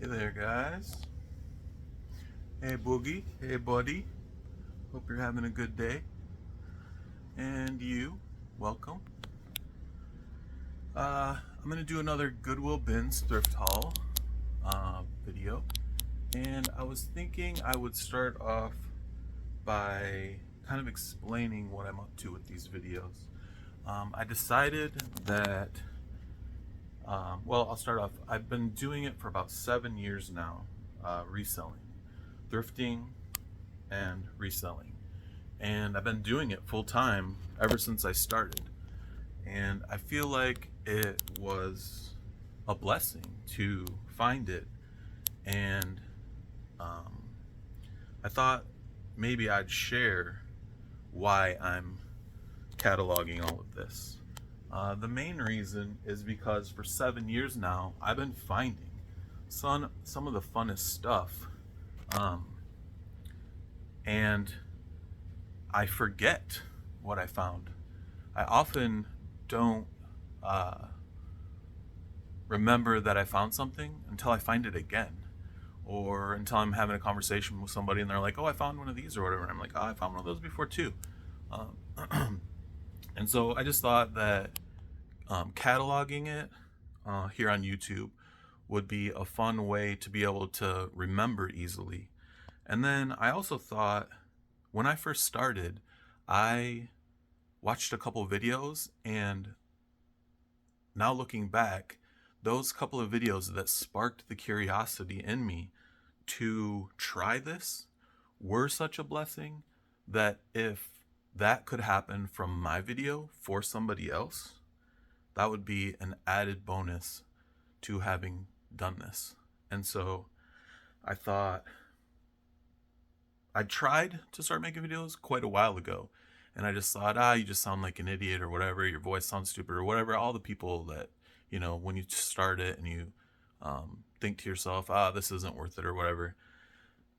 there, guys. Hey, Boogie. Hey, buddy. Hope you're having a good day. And you, welcome. I'm going to do another Goodwill Bins thrift haul video. And I was thinking I would start off by kind of explaining what I'm up to with these videos. I decided that, well, I'll start off. I've been doing it for about 7 years now, reselling, thrifting, and reselling. And I've been doing it full time ever since I started. And I feel like it was a blessing to find it. And I thought maybe I'd share why I'm cataloging all of this. The main reason is because for 7 years now, I've been finding some of the funnest stuff. And I forget what I found. I often don't remember that I found something until I find it again, or until I'm having a conversation with somebody and they're like, "Oh, I found one of these," or whatever. And I'm like, "Oh, I found one of those before too." And so I just thought that cataloging it here on YouTube would be a fun way to be able to remember easily. And then I also thought, when I first started, I watched a couple videos, and now looking back, those couple of videos that sparked the curiosity in me to try this were such a blessing that if that could happen from my video for somebody else, that would be an added bonus to having done this. And so I thought, I tried to start making videos quite a while ago, and I just thought, you just sound like an idiot or whatever, your voice sounds stupid or whatever, all the people that, when you start it and you think to yourself, this isn't worth it or whatever.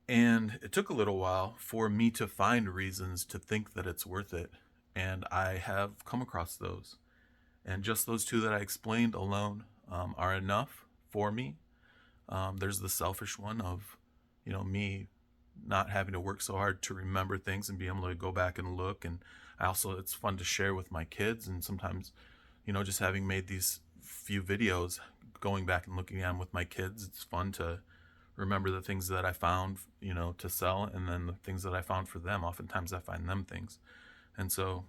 And it took a little while for me to find reasons to think that it's worth it, and I have come across those. And just those two that I explained alone are enough for me. There's the selfish one of, me not having to work so hard to remember things and be able to go back and look. And it's fun to share with my kids. And sometimes, just having made these few videos, going back and looking at them with my kids, it's fun to remember the things that I found, to sell, and then the things that I found for them. Oftentimes I find them things. And so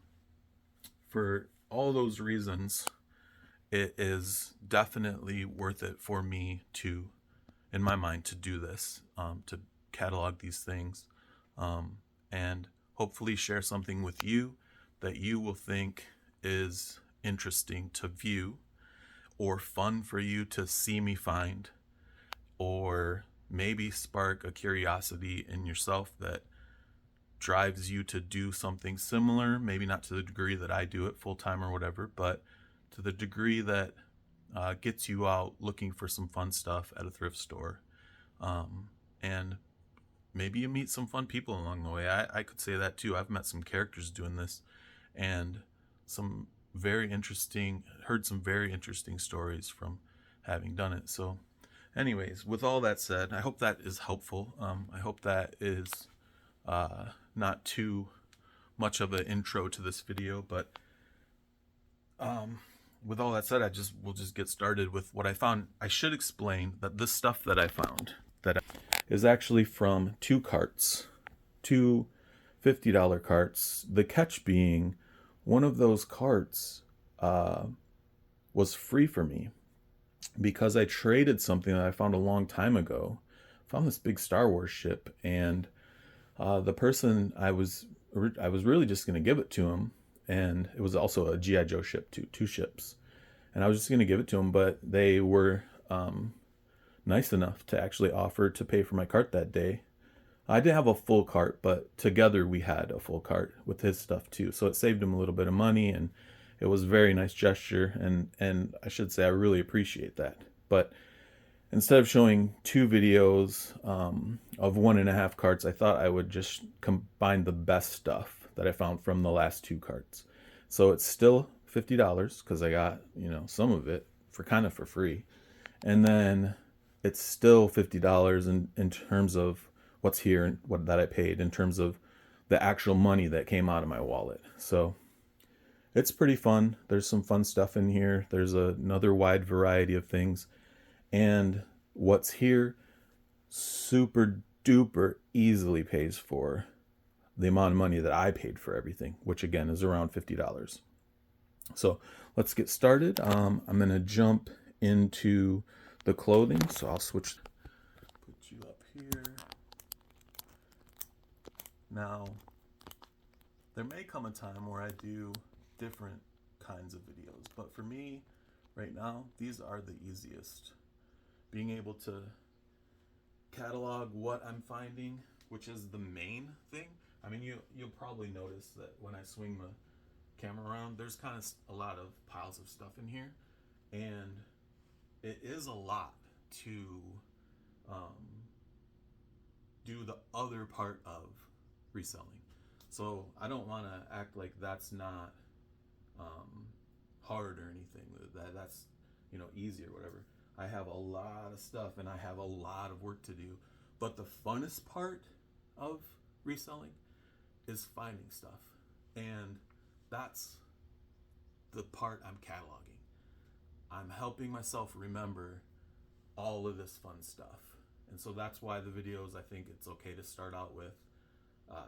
for all those reasons, it is definitely worth it for me to, in my mind, to do this, to catalog these things, and hopefully share something with you that you will think is interesting to view, or fun for you to see me find, or maybe spark a curiosity in yourself that drives you to do something similar, maybe not to the degree that I do it full time or whatever, but to the degree that gets you out looking for some fun stuff at a thrift store. And maybe you meet some fun people along the way. I could say that too. I've met some characters doing this, and heard some very interesting stories from having done it. So anyways, with all that said, I hope that is helpful. I hope that is not too much of an intro to this video, but with all that said, we'll just get started with what I found. I should explain that this stuff that I found is actually from two carts, two $50 carts. The catch being, one of those carts was free for me because I traded something that I found a long time ago. I found this big Star Wars ship, and the person I was really just going to give it to him, and it was also a G.I. Joe ship too, two ships, and I was just going to give it to him, but they were nice enough to actually offer to pay for my cart that day. I didn't have a full cart, but together we had a full cart with his stuff too, so it saved him a little bit of money, and it was a very nice gesture, and I should say I really appreciate that. But instead of showing two videos of 1.5 carts, I thought I would just combine the best stuff that I found from the last two carts. So it's still $50 because I got, some of it for free. And then it's still $50 in terms of what's here and what that I paid in terms of the actual money that came out of my wallet. So it's pretty fun. There's some fun stuff in here. There's another wide variety of things. And what's here super duper easily pays for the amount of money that I paid for everything, which again is around $50. So let's get started. I'm going to jump into the clothing. So I'll switch, put you up here. Now, there may come a time where I do different kinds of videos, but for me, right now, these are the easiest. Being able to catalog what I'm finding, which is the main thing. I mean, you'll probably notice that when I swing the camera around, there's kind of a lot of piles of stuff in here, and it is a lot to do the other part of reselling. So I don't want to act like that's not hard or anything. That's easy or whatever. I have a lot of stuff and I have a lot of work to do. But the funnest part of reselling is finding stuff. And that's the part I'm cataloging. I'm helping myself remember all of this fun stuff. And so that's why the videos, I think it's okay to start out with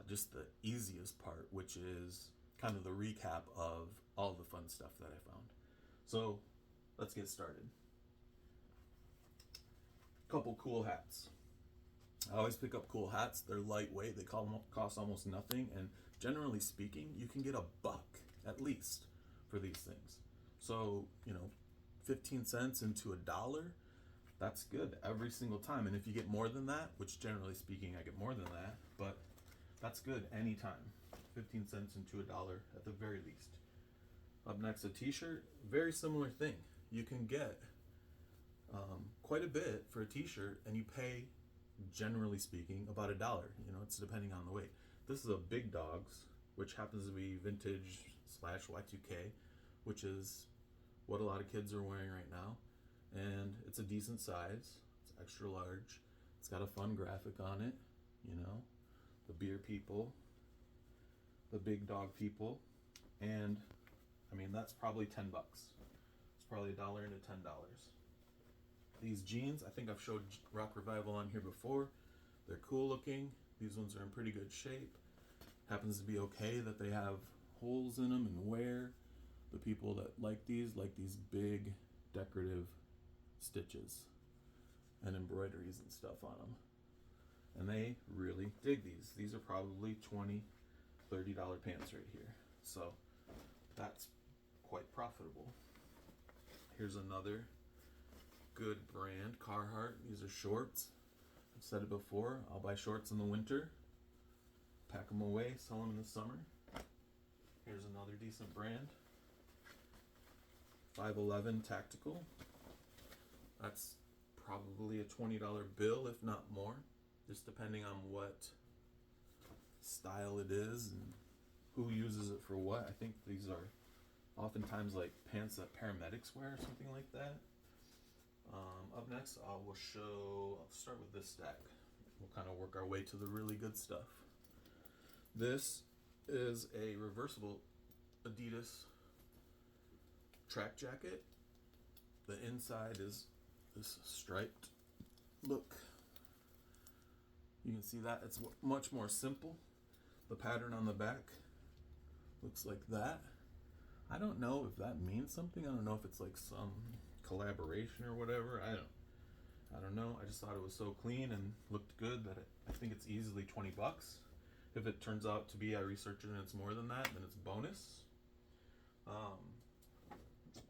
just the easiest part, which is kind of the recap of all the fun stuff that I found. So let's get started. Couple cool hats. I always pick up cool hats. They're lightweight. They cost almost nothing. And generally speaking, you can get $1 at least for these things. So, 15 cents into $1, that's good every single time. And if you get more than that, which generally speaking, I get more than that, but that's good anytime. 15 cents into $1 at the very least. Up next, a t-shirt. Very similar thing. You can get quite a bit for a t-shirt, and you pay, generally speaking, about $1. It's depending on the weight. This is a Big Dogs, which happens to be vintage / Y2K, which is what a lot of kids are wearing right now. And it's a decent size. It's extra large. It's got a fun graphic on it, the beer people, the big dog people, and I mean that's probably $10. It's probably $1 into $10. These jeans, I think I've showed Rock Revival on here before. They're cool looking. These ones are in pretty good shape. Happens to be okay that they have holes in them and wear. The people that like these big decorative stitches and embroideries and stuff on them. And they really dig these. These are probably $20, $30 pants right here. So that's quite profitable. Here's another good brand, Carhartt. These are shorts. I've said it before, I'll buy shorts in the winter, pack them away, sell them in the summer. Here's another decent brand, 511 Tactical. That's probably a $20 bill, if not more, just depending on what style it is and who uses it for what. I think these are oftentimes like pants that paramedics wear or something like that. Up next, I'll start with this stack. We'll kind of work our way to the really good stuff. This is a reversible Adidas track jacket. The inside is this striped look. You can see that it's much more simple. The pattern on the back looks like that. I don't know if that means something. I don't know if it's like some collaboration or whatever. I don't know. I just thought it was so clean and looked good that I think it's easily $20. If it turns out to be, I researched it and it's more than that, then it's bonus.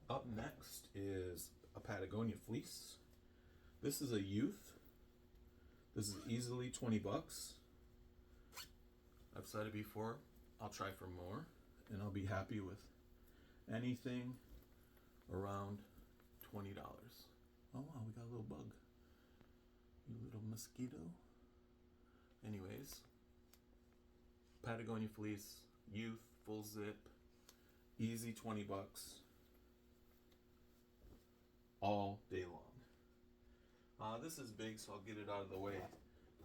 Up next is a Patagonia fleece. This is a youth. This is easily $20. I've said it before, I'll try for more, and I'll be happy with anything around $20. Oh wow, we got a little bug. You little mosquito. Anyways, Patagonia fleece, youth, full zip, easy $20, all day long. This is big, so I'll get it out of the way.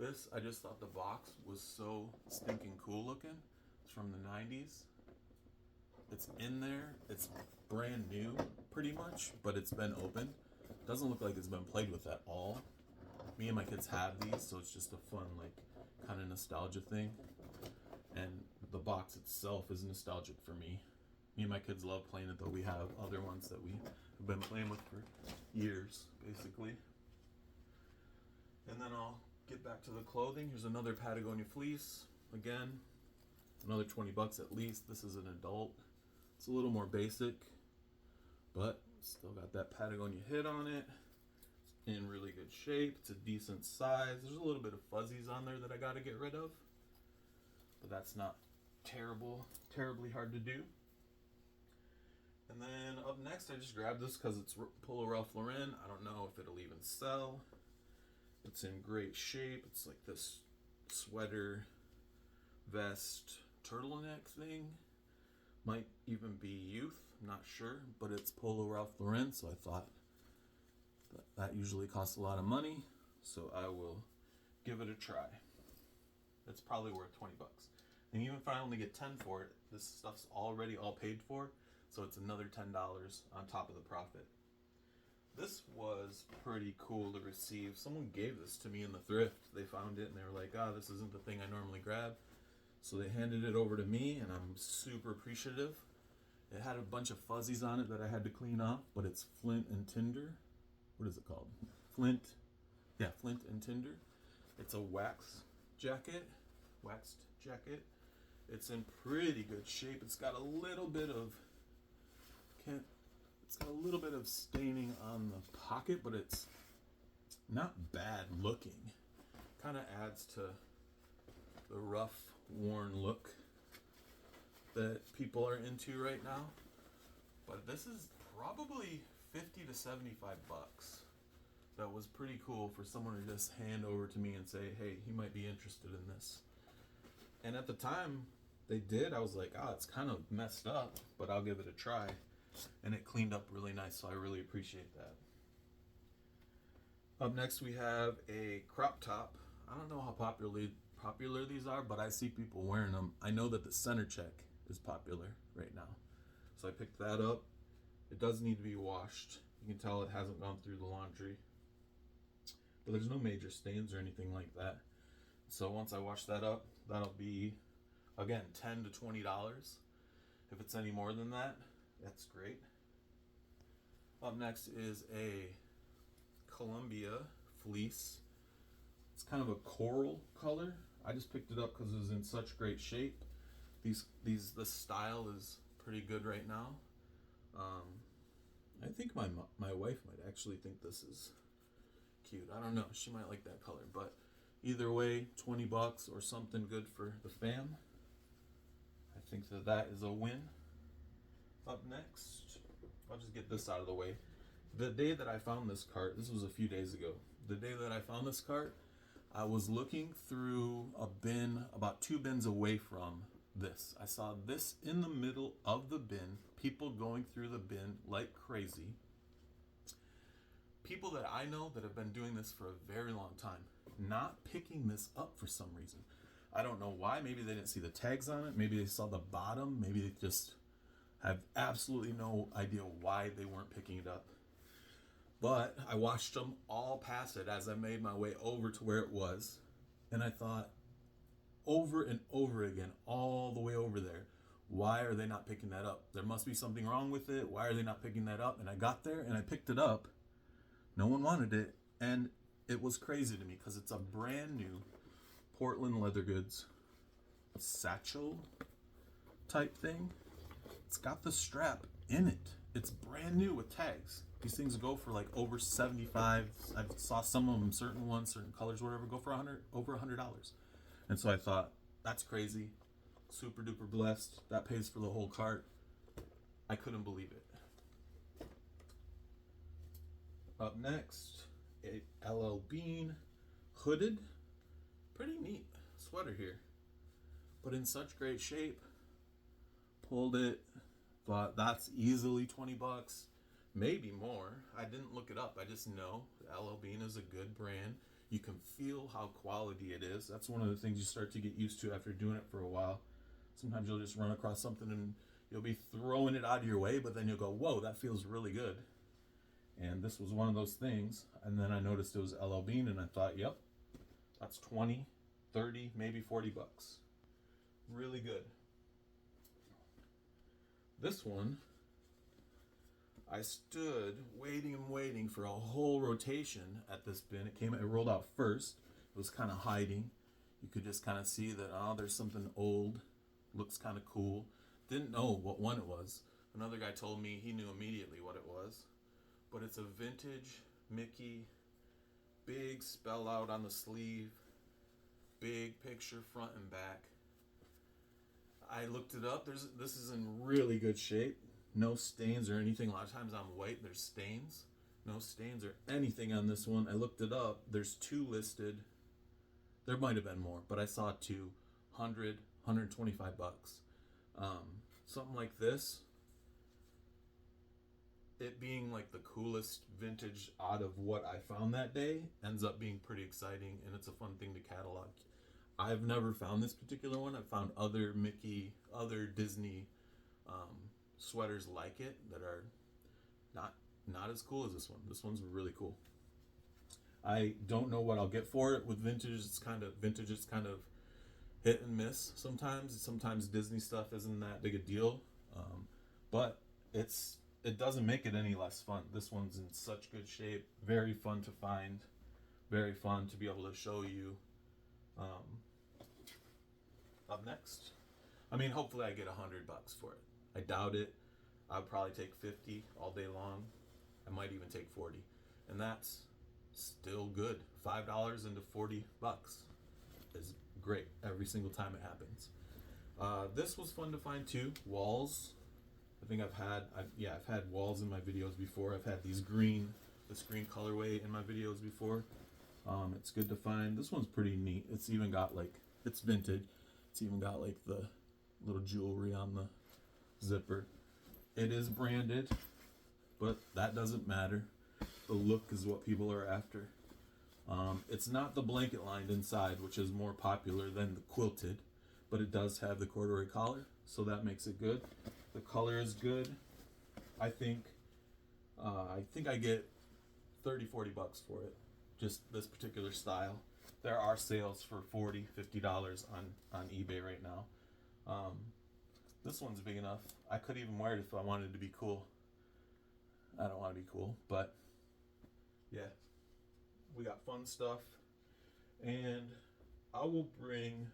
This, I just thought the box was so stinking cool looking. It's from the 90s. It's in there. It's brand new, pretty much, but it's been opened. Doesn't look like it's been played with at all. Me and my kids have these, so it's just a fun, like, kind of nostalgia thing. And the box itself is nostalgic for me. Me and my kids love playing it, though. We have other ones that we have been playing with for years, basically. And then I'll get back to the clothing. Here's another Patagonia fleece. Again, another 20 bucks at least. This is an adult. It's a little more basic, but still got that Patagonia hit on it. It's in really good shape. It's a decent size. There's a little bit of fuzzies on there that I got to get rid of, but that's not terribly hard to do. And then up next, I just grabbed this because it's Polo Ralph Lauren. I don't know if it'll even sell. It's in great shape. It's like this sweater, vest, turtleneck thing. Might even be youth. I'm not sure. But it's Polo Ralph Lauren, so I thought that usually costs a lot of money. So I will give it a try. It's probably worth 20 bucks. And even if I only get 10 for it, this stuff's already all paid for. So it's another $10 on top of the profit. This was pretty cool to receive. Someone gave this to me in the thrift. They found it and they were like, this isn't the thing I normally grab. So they handed it over to me and I'm super appreciative. It had a bunch of fuzzies on it that I had to clean off, but it's Flint and Tinder. What is it called? Flint and Tinder. It's a waxed jacket. It's in pretty good shape. It's got a little bit of staining on the pocket, but it's not bad looking. Kind of adds to the rough, worn look that people are into right now. But this is probably 50 to 75 bucks. That was pretty cool for someone to just hand over to me and say, hey, he might be interested in this. And at the time they did, I was like, it's kind of messed up, but I'll give it a try. And it cleaned up really nice, so I really appreciate that. Up next we have a crop top. I don't know how popular these are, but I see people wearing them. I know that the center check is popular right now. So I picked that up. It does need to be washed. You can tell it hasn't gone through the laundry. But there's no major stains or anything like that. So once I wash that up, that'll be, again, $10 to $20. If it's any more than that, that's great. Up next is a Columbia fleece. It's kind of a coral color. I just picked it up because it was in such great shape. The style is pretty good right now. I think my wife might actually think this is cute. I don't know. She might like that color, but either way, 20 bucks or something good for the fam. I think that is a win. Up next, I'll just get this out of the way. The day that I found this cart, this was a few days ago. The day that I found this cart, I was looking through a bin about 2 bins away from this. I saw this in the middle of the bin, people going through the bin like crazy. People that I know that have been doing this for a very long time, not picking this up for some reason. I don't know why. Maybe they didn't see the tags on it. Maybe they saw the bottom. Maybe they just have absolutely no idea why they weren't picking it up. But I watched them all pass it as I made my way over to where it was. And I thought over and over again, all the way over there, why are they not picking that up? There must be something wrong with it. Why are they not picking that up? And I got there and I picked it up. No one wanted it. And it was crazy to me because it's a brand new Portland leather goods satchel type thing. It's got the strap in it. It's brand new with tags. These things go for like over 75. I saw some of them, certain ones, certain colors, whatever, go for over $100. And so I thought, that's crazy. Super duper blessed. That pays for the whole cart. I couldn't believe it. Up next, a LL Bean hooded. Pretty neat sweater here. But in such great shape. Pulled it. Thought that's easily 20 bucks. maybe more. I didn't look it up. I just know LL Bean is a good brand. You can feel how quality it is. That's one of the things you start to get used to after doing it for a while. Sometimes you'll just run across something and you'll be throwing it out of your way, but then you'll go, whoa, that feels really good. And this was one of those things. And then I noticed it was LL Bean, and I thought, yep, that's 20, 30, maybe 40 bucks. Really good. This one, I stood waiting and waiting for a whole rotation at this bin. It rolled out first. It was kind of hiding. You could just kind of see that, oh, there's something old. Looks kind of cool. Didn't know what one it was. Another guy told me he knew immediately what it was. But it's a vintage Mickey, big spell out on the sleeve, big picture front and back. I looked it up. This is in really good shape. No stains or anything. A lot of times on white there's stains. No stains or anything on this one. I looked it up. There's 2 listed. There might have been more, but I saw 2. 100, 125 bucks. Something like this, it being like the coolest vintage out of what I found that day, ends up being pretty exciting, and it's a fun thing to catalog. I've never found this particular one. I've found other Mickey, other Disney sweaters like it that are not as cool as this one. This one's really cool. I don't know what I'll get for it. With vintage, it's kind of hit and miss sometimes. Sometimes Disney stuff isn't that big a deal, but it doesn't make it any less fun. This one's in such good shape. Very fun to find. Very fun to be able to show you. Up next, I mean, hopefully I get $100 for it. I doubt it. I'd probably take 50 all day long. I might even take 40, and that's still good. $5 into 40 bucks is great every single time it happens. This was fun to find too. Walls. I think I've had walls in my videos before. I've had this green colorway in my videos before. It's good to find. This one's pretty neat. It's even got it's vintage. It's even got the little jewelry on the zipper. It is branded, but that doesn't matter. The look is what people are after. It's not the blanket lined inside, which is more popular than the quilted, but it does have the corduroy collar, so that makes it good. The color is good. I think I get 30, 40 bucks for it. Just this particular style. There are sales for $40, $50 on eBay right now. This one's big enough. I could even wear it if I wanted to be cool. I don't want to be cool, but yeah. We got fun stuff, and I'll bring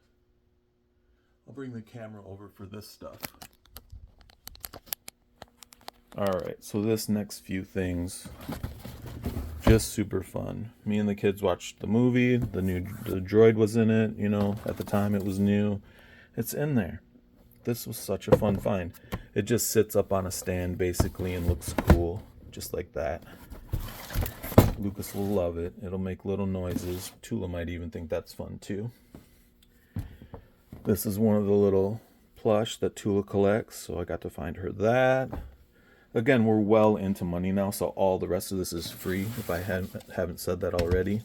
the camera over for this stuff. Alright, so this next few things, just super fun. Me and the kids watched the movie. The droid was in it, at the time it was new. It's in there. This was such a fun find. It just sits up on a stand basically and looks cool, just like that. Lucas will love it. It'll make little noises. Tula might even think that's fun too. This is one of the little plush that Tula collects, so I got to find her that. Again, we're well into money now, so all the rest of this is free, if I haven't said that already.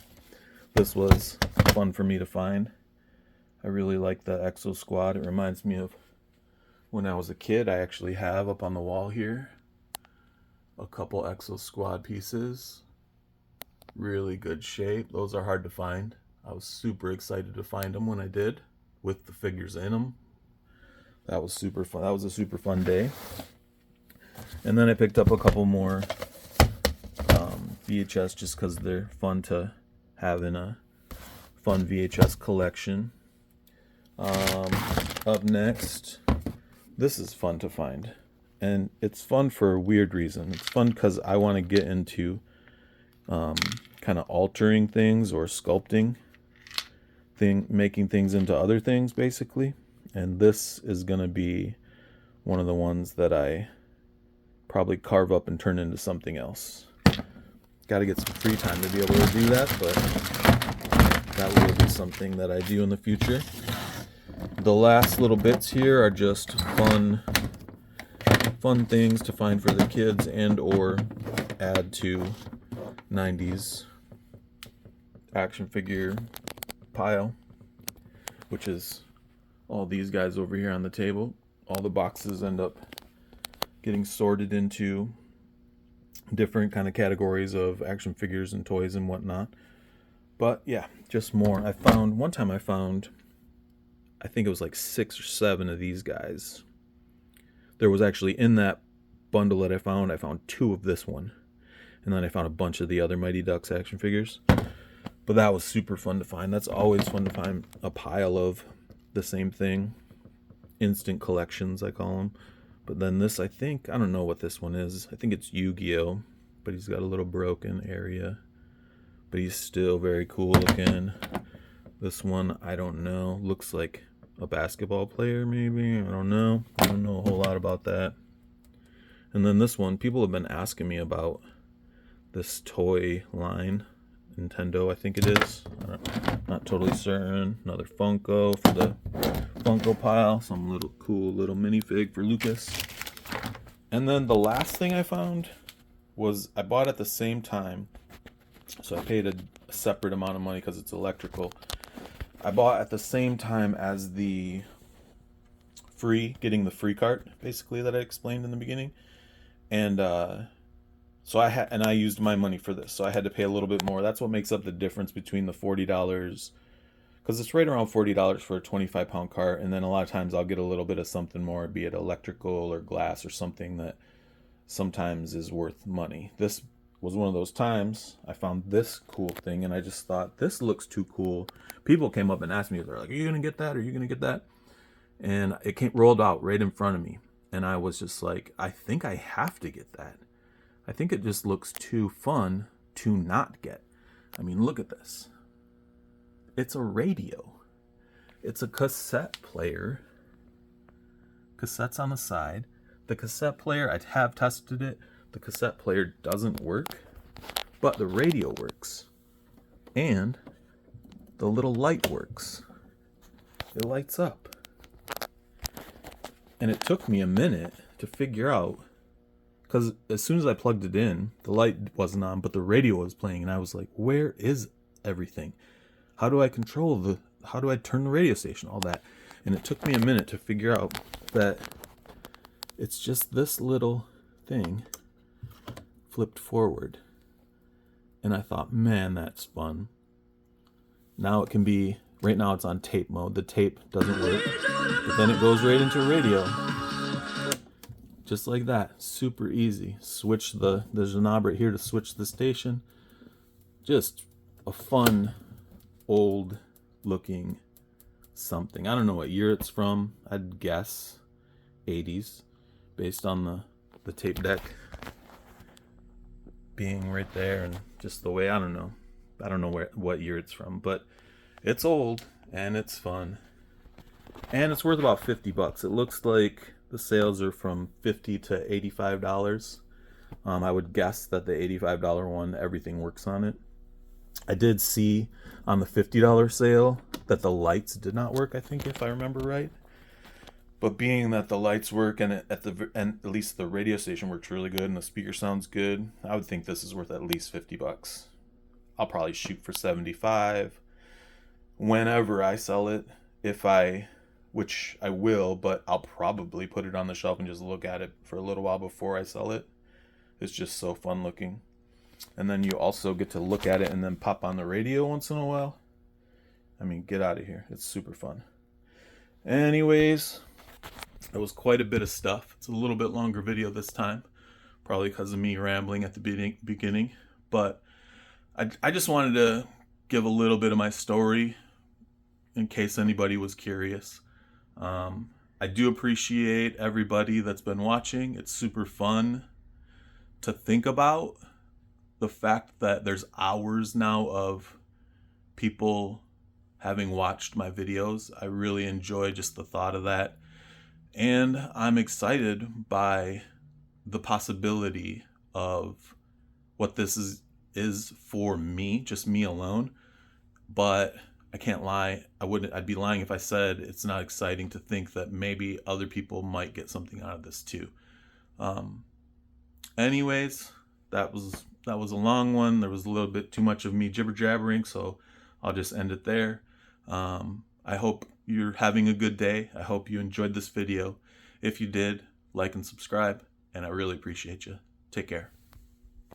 This was fun for me to find. I really like the Exo Squad. It reminds me of when I was a kid. I actually have up on the wall here a couple Exo Squad pieces. Really good shape. Those are hard to find. I was super excited to find them when I did, with the figures in them. That was super fun. That was a super fun day. And then I picked up a couple more VHS just because they're fun to have in a fun VHS collection. Up next, this is fun to find. And it's fun for a weird reason. It's fun because I want to get into kind of altering things or sculpting, making things into other things, basically. And this is going to be one of the ones that I probably carve up and turn into something else. Got to get some free time to be able to do that, but that will be something that I do in the future. The last little bits here are just fun fun things to find for the kids and or add to 90s action figure pile, which is all these guys over here on the table. All the boxes end up getting sorted into different kind of categories of action figures and toys and whatnot. But yeah, just more. One time I found, I think it was like 6 or 7 of these guys. There was actually, in that bundle that I found 2 of this one. And then I found a bunch of the other Mighty Ducks action figures. But that was super fun to find. That's always fun to find a pile of the same thing. Instant collections, I call them. But then this, I don't know what this one is. I think it's Yu-Gi-Oh! But he's got a little broken area. But he's still very cool looking. This one, I don't know. Looks like a basketball player, maybe. I don't know a whole lot about that. And then this one, people have been asking me about this toy line. Nintendo, I think it is. Not totally certain. Another Funko for the Funko pile. Some little cool little minifig for Lucas. And then the last thing I found was, I bought at the same time. So I paid a separate amount of money because it's electrical. I bought at the same time as getting the free cart, basically, that I explained in the beginning. And so I used my money for this, so I had to pay a little bit more. That's what makes up the difference between the $40, because it's right around $40 for a 25-pound cart, and then a lot of times I'll get a little bit of something more, be it electrical or glass or something that sometimes is worth money. This was one of those times. I found this cool thing, and I just thought, this looks too cool. People came up and asked me, they're like, "Are you gonna get that? Are you gonna get that?" And it rolled out right in front of me, and I was just like, I think I have to get that. I think it just looks too fun to not get. I mean, look at this. It's a radio. It's a cassette player. Cassettes on the side. The cassette player, I have tested it. The cassette player doesn't work, but the radio works. And the little light works. It lights up. And it took me a minute to figure out, because as soon as I plugged it in, the light wasn't on, but the radio was playing, and I was like, where is everything? How do I turn the radio station? All that. And it took me a minute to figure out that it's just this little thing flipped forward. And I thought, man, that's fun. Now it can be, right now it's on tape mode. The tape doesn't work, but then it goes right into radio. Just like that. Super easy. There's a knob right here to switch the station. Just a fun, old looking something. I don't know what year it's from. I'd guess 80s, based on the tape deck being right there, and just the way, I don't know what year it's from, but it's old and it's fun, and it's worth about $50. It looks like the sales are from $50 to $85. I would guess that the $85 one, everything works on it. I did see on the $50 sale that the lights did not work, I think, if I remember right. But being that the lights work and at least the radio station works really good and the speaker sounds good, I would think this is worth at least $50. I'll probably shoot for 75 whenever I sell it, which I will, but I'll probably put it on the shelf and just look at it for a little while before I sell it. It's just so fun looking. And then you also get to look at it and then pop on the radio once in a while. I mean, get out of here. It's super fun. Anyways, it was quite a bit of stuff. It's a little bit longer video this time, probably because of me rambling at the beginning. But I just wanted to give a little bit of my story in case anybody was curious. I do appreciate everybody that's been watching. It's super fun to think about the fact that there's hours now of people having watched my videos. I really enjoy just the thought of that. And I'm excited by the possibility of what this is for me, just me alone. But I can't lie. I'd be lying if I said it's not exciting to think that maybe other people might get something out of this too. Anyways, that was a long one. There was a little bit too much of me jibber jabbering, so I'll just end it there. I hope you're having a good day. I hope you enjoyed this video. If you did, like and subscribe, and I really appreciate you. Take care.